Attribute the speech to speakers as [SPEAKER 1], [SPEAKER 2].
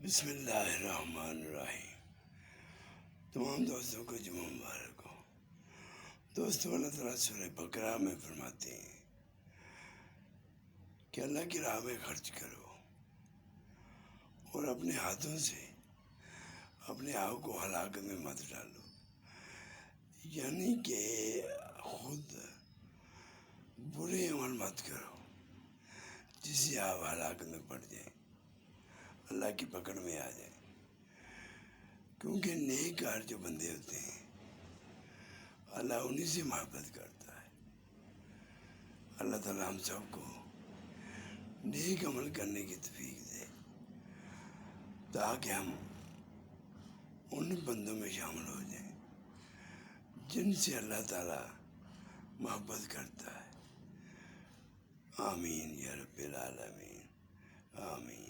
[SPEAKER 1] بسم اللہ الرحمن الرحیم۔ تمام دوستوں کو جمعہ مبارک ہو۔ دوستوں، اللہ تعالیٰ سورہ بقرہ میں فرماتے ہیں کہ اللہ کی راہ میں خرچ کرو اور اپنے ہاتھوں سے اپنے آپ کو ہلاکت میں مت ڈالو، یعنی کہ خود برے عمل مت کرو جس سے آپ ہلاکت میں پڑ جائیں، اللہ کی پکڑ میں آ جائیں۔ کیونکہ نیک کار جو بندے ہوتے ہیں اللہ انہی سے محبت کرتا ہے۔ اللہ تعالیٰ ہم سب کو نیک عمل کرنے کی توفیق دے تاکہ ہم ان بندوں میں شامل ہو جائیں جن سے اللہ تعالیٰ محبت کرتا ہے۔ آمین یا رب العالمین، آمین۔